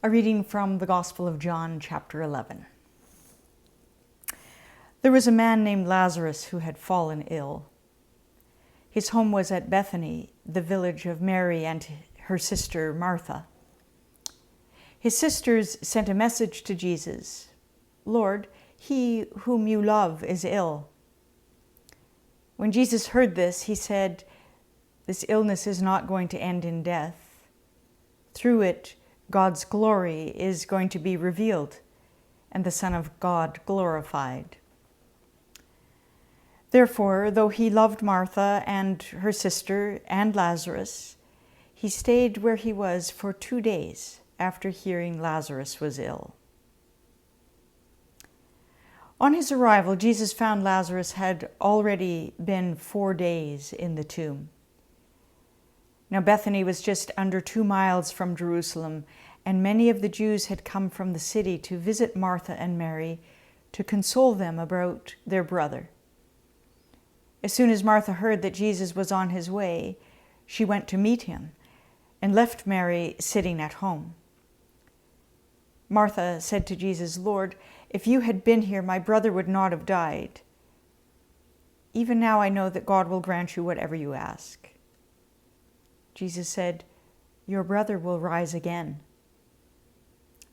A reading from the Gospel of John, chapter 11. There was a man named Lazarus who had fallen ill. His home was at Bethany, the village of Mary and her sister Martha. His sisters sent a message to Jesus, "Lord, he whom you love is ill." When Jesus heard this, he said, "This illness is not going to end in death. Through it, God's glory is going to be revealed, and the Son of God glorified." Therefore, though he loved Martha and her sister and Lazarus, he stayed where he was for 2 days after hearing Lazarus was ill. On his arrival, Jesus found Lazarus had already been 4 days in the tomb. Now Bethany was just under 2 miles from Jerusalem, and many of the Jews had come from the city to visit Martha and Mary to console them about their brother. As soon as Martha heard that Jesus was on his way, she went to meet him and left Mary sitting at home. Martha said to Jesus, "Lord, if you had been here, my brother would not have died. Even now I know that God will grant you whatever you ask." Jesus said, "Your brother will rise again."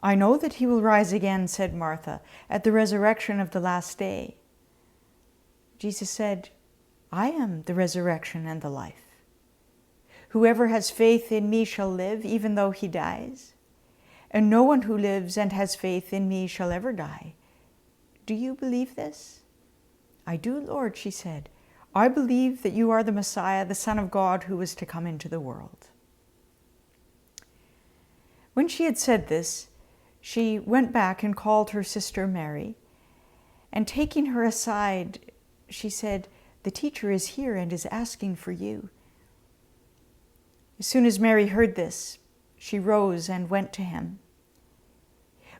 "I know that he will rise again," said Martha, "at the resurrection of the last day." Jesus said, "I am the resurrection and the life. Whoever has faith in me shall live, even though he dies. And no one who lives and has faith in me shall ever die. Do you believe this?" "I do, Lord," she said. "I believe that you are the Messiah, the Son of God, who was to come into the world." When she had said this, she went back and called her sister Mary, and taking her aside, she said, "The teacher is here and is asking for you." As soon as Mary heard this, she rose and went to him.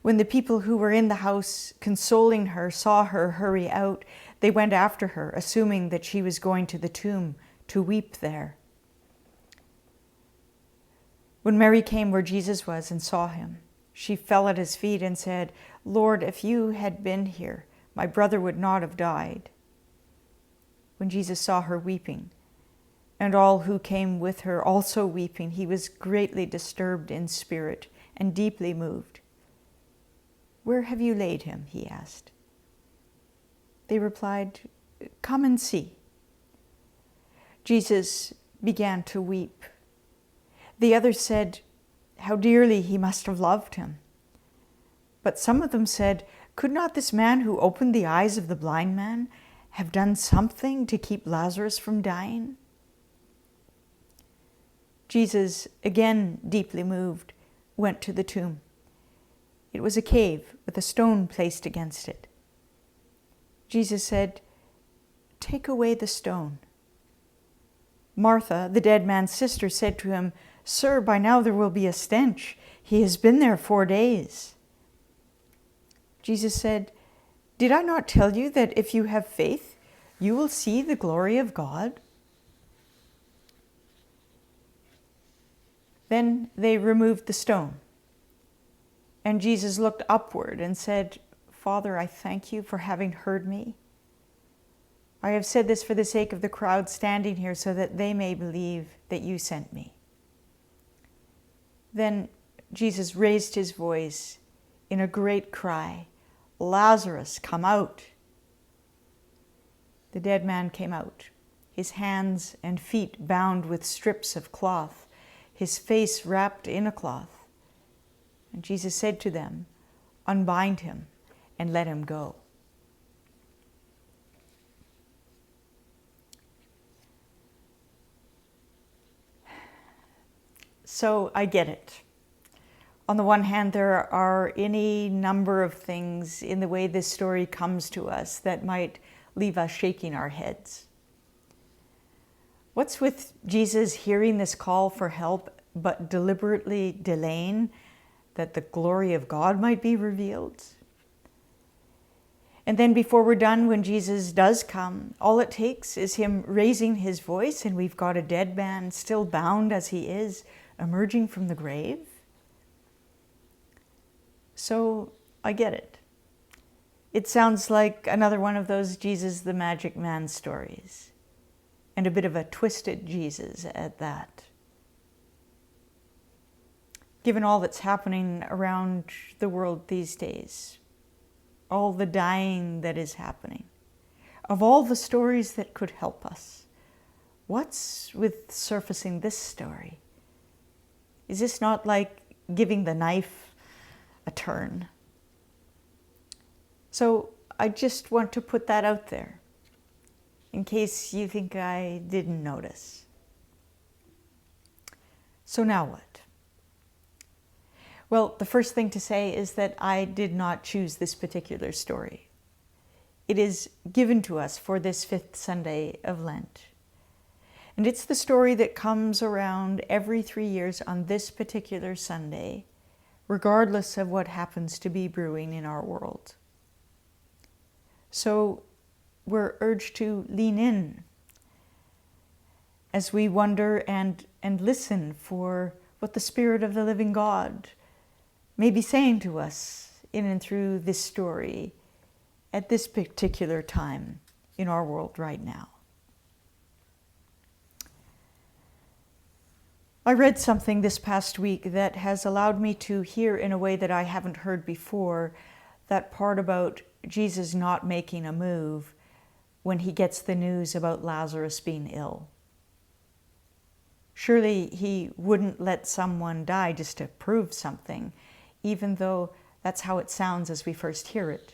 When the people who were in the house consoling her saw her hurry out, they went after her, assuming that she was going to the tomb to weep there. When Mary came where Jesus was and saw him, she fell at his feet and said, "Lord, if you had been here, my brother would not have died." When Jesus saw her weeping, and all who came with her also weeping, he was greatly disturbed in spirit and deeply moved. "Where have you laid him?" he asked. They replied, "Come and see." Jesus began to weep. The others said, "How dearly he must have loved him." But some of them said, "Could not this man who opened the eyes of the blind man have done something to keep Lazarus from dying?" Jesus, again deeply moved, went to the tomb. It was a cave with a stone placed against it. Jesus said, "Take away the stone." Martha, the dead man's sister, said to him, "Sir, by now there will be a stench. He has been there 4 days." Jesus said, "Did I not tell you that if you have faith, you will see the glory of God?" Then they removed the stone. And Jesus looked upward and said, "Father, I thank you for having heard me. I have said this for the sake of the crowd standing here, so that they may believe that you sent me." Then Jesus raised his voice in a great cry, "Lazarus, come out." The dead man came out, his hands and feet bound with strips of cloth, his face wrapped in a cloth. And Jesus said to them, "Unbind him and let him go." So I get it. On the one hand, there are any number of things in the way this story comes to us that might leave us shaking our heads. What's with Jesus hearing this call for help, but deliberately delaying that the glory of God might be revealed? And then before we're done, when Jesus does come, all it takes is him raising his voice, and we've got a dead man, still bound as he is, emerging from the grave. So I get it. It sounds like another one of those Jesus the Magic Man stories, and a bit of a twisted Jesus at that. Given all that's happening around the world these days, all the dying that is happening, of all the stories that could help us, what's with surfacing this story? Is this not like giving the knife a turn? So I just want to put that out there, in case you think I didn't notice. So now what? Well, the first thing to say is that I did not choose this particular story. It is given to us for this 5th Sunday of Lent. And it's the story that comes around every 3 years on this particular Sunday, regardless of what happens to be brewing in our world. So we're urged to lean in as we wonder and listen for what the Spirit of the living God may be saying to us in and through this story at this particular time in our world right now. I read something this past week that has allowed me to hear in a way that I haven't heard before that part about Jesus not making a move when he gets the news about Lazarus being ill. Surely he wouldn't let someone die just to prove something, even though that's how it sounds as we first hear it.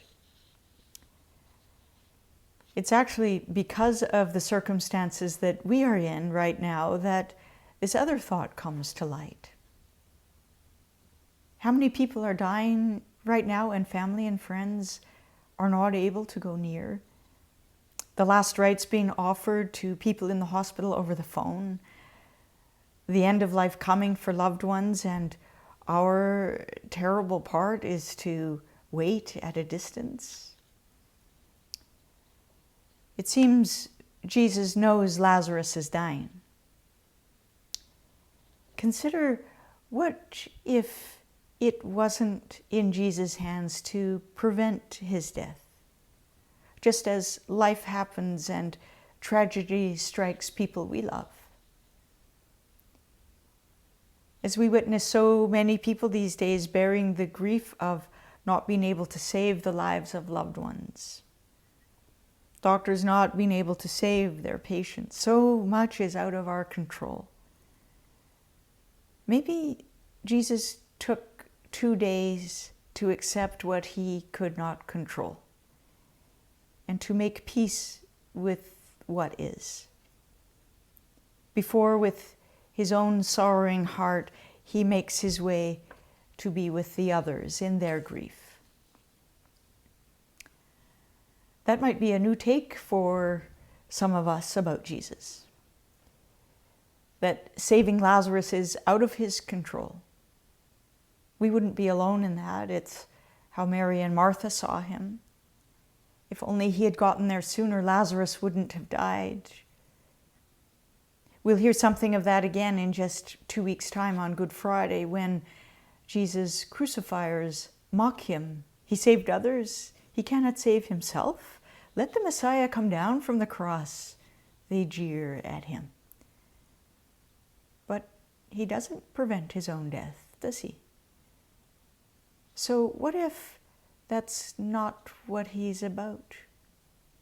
It's actually because of the circumstances that we are in right now that this other thought comes to light. How many people are dying right now and family and friends are not able to go near? The last rites being offered to people in the hospital over the phone, the end of life coming for loved ones, and our terrible part is to wait at a distance. It seems Jesus knows Lazarus is dying. Consider, what if it wasn't in Jesus' hands to prevent his death? Just as life happens and tragedy strikes people we love. As we witness so many people these days bearing the grief of not being able to save the lives of loved ones. Doctors not being able to save their patients. So much is out of our control. Maybe Jesus took 2 days to accept what he could not control and to make peace with what is. Before, with his own sorrowing heart, he makes his way to be with the others in their grief. That might be a new take for some of us about Jesus. That saving Lazarus is out of his control. We wouldn't be alone in that. It's how Mary and Martha saw him. If only he had gotten there sooner, Lazarus wouldn't have died. We'll hear something of that again in just 2 weeks' time on Good Friday, when Jesus' crucifiers mock him. He saved others. He cannot save himself. Let the Messiah come down from the cross. They jeer at him. But he doesn't prevent his own death, does he? So what if that's not what he's about?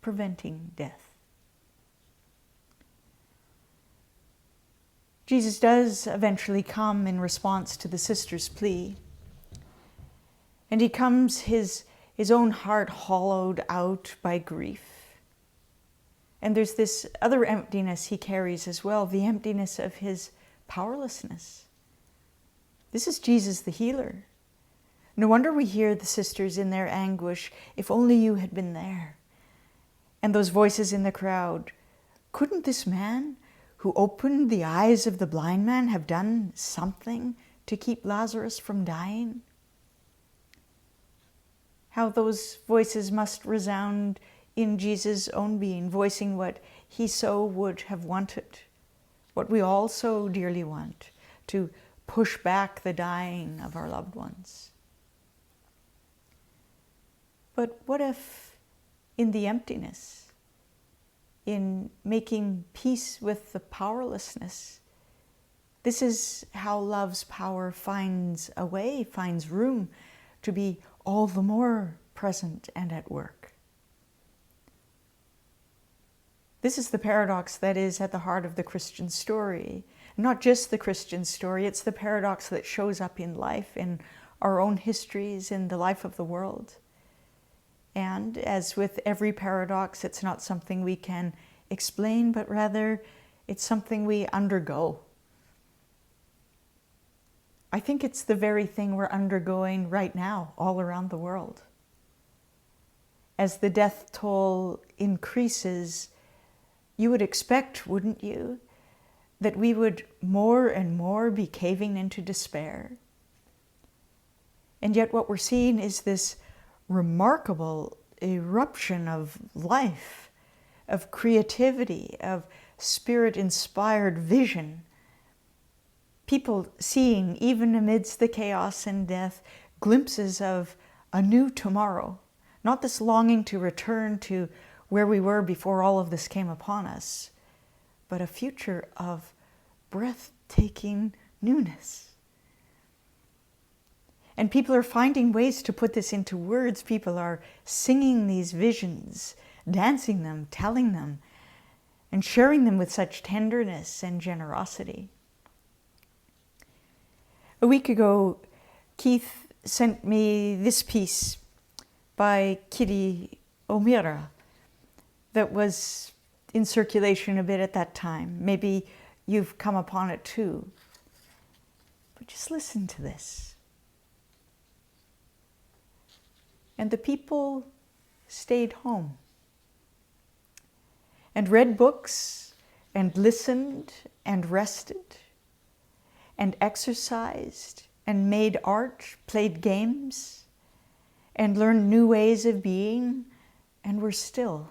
Preventing death. Jesus does eventually come in response to the sister's plea. And he comes his own heart hollowed out by grief. And there's this other emptiness he carries as well, the emptiness of his powerlessness. This is Jesus the healer. No wonder we hear the sisters in their anguish, "If only you had been there." And those voices in the crowd, "Couldn't this man who opened the eyes of the blind man have done something to keep Lazarus from dying?" How those voices must resound in Jesus' own being, voicing what he so would have wanted, what we all so dearly want, to push back the dying of our loved ones. But what if in the emptiness, in making peace with the powerlessness, this is how love's power finds a way, finds room to be all the more present and at work. This is the paradox that is at the heart of the Christian story. Not just the Christian story, it's the paradox that shows up in life, in our own histories, in the life of the world. And as with every paradox, it's not something we can explain, but rather it's something we undergo. I think it's the very thing we're undergoing right now, all around the world. As the death toll increases, you would expect, wouldn't you, that we would more and more be caving into despair. And yet what we're seeing is this remarkable eruption of life, of creativity, of spirit-inspired vision. People seeing, even amidst the chaos and death, glimpses of a new tomorrow. Not this longing to return to where we were before all of this came upon us, but a future of breathtaking newness. And people are finding ways to put this into words. People are singing these visions, dancing them, telling them, and sharing them with such tenderness and generosity. A week ago, Keith sent me this piece by Kitty O'Meara that was in circulation a bit at that time. Maybe you've come upon it too. But just listen to this. And the people stayed home and read books and listened and rested and exercised and made art, played games, and learned new ways of being, and were still.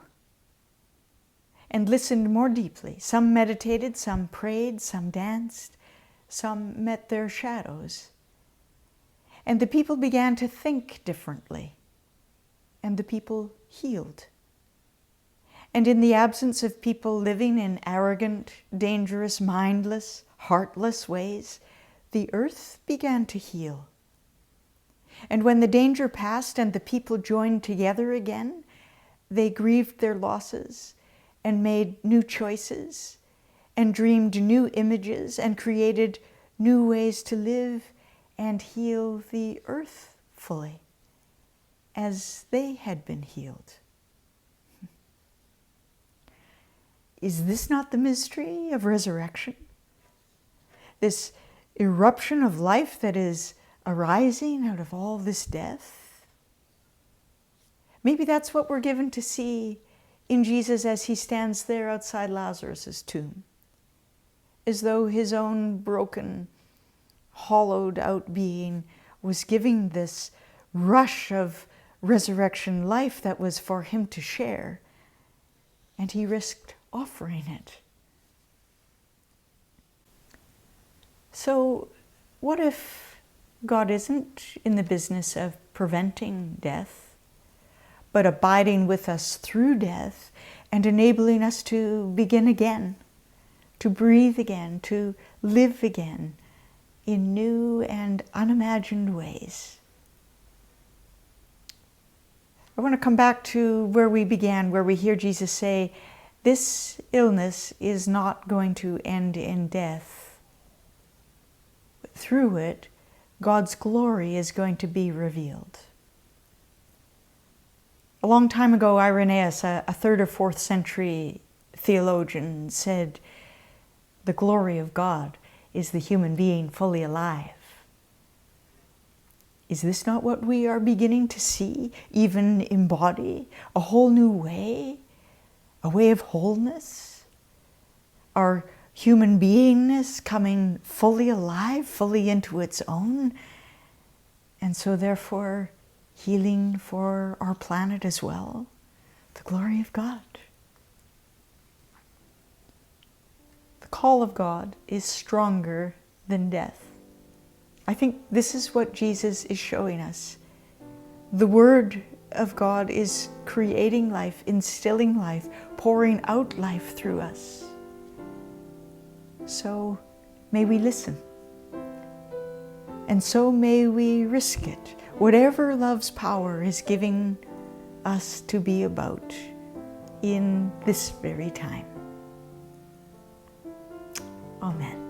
And listened more deeply. Some meditated, some prayed, some danced, some met their shadows. And the people began to think differently. And the people healed. And in the absence of people living in arrogant, dangerous, mindless, heartless ways, the earth began to heal. And when the danger passed and the people joined together again, they grieved their losses and made new choices and dreamed new images and created new ways to live and heal the earth fully, as they had been healed. Is this not the mystery of resurrection? This eruption of life that is arising out of all this death? Maybe that's what we're given to see in Jesus as he stands there outside Lazarus' tomb, as though his own broken, hollowed out being was giving this rush of resurrection life that was for him to share, and he risked offering it. So what if God isn't in the business of preventing death, but abiding with us through death and enabling us to begin again, to breathe again, to live again in new and unimagined ways? I want to come back to where we began, where we hear Jesus say, this illness is not going to end in death. But through it, God's glory is going to be revealed. A long time ago, Irenaeus, a 3rd or 4th century theologian, said, the glory of God is the human being fully alive. Is this not what we are beginning to see, even embody? A whole new way? A way of wholeness? Our human beingness coming fully alive, fully into its own? And so therefore, healing for our planet as well? The glory of God. The call of God is stronger than death. I think this is what Jesus is showing us. The Word of God is creating life, instilling life, pouring out life through us. So may we listen. And so may we risk it, whatever love's power is giving us to be about in this very time. Amen.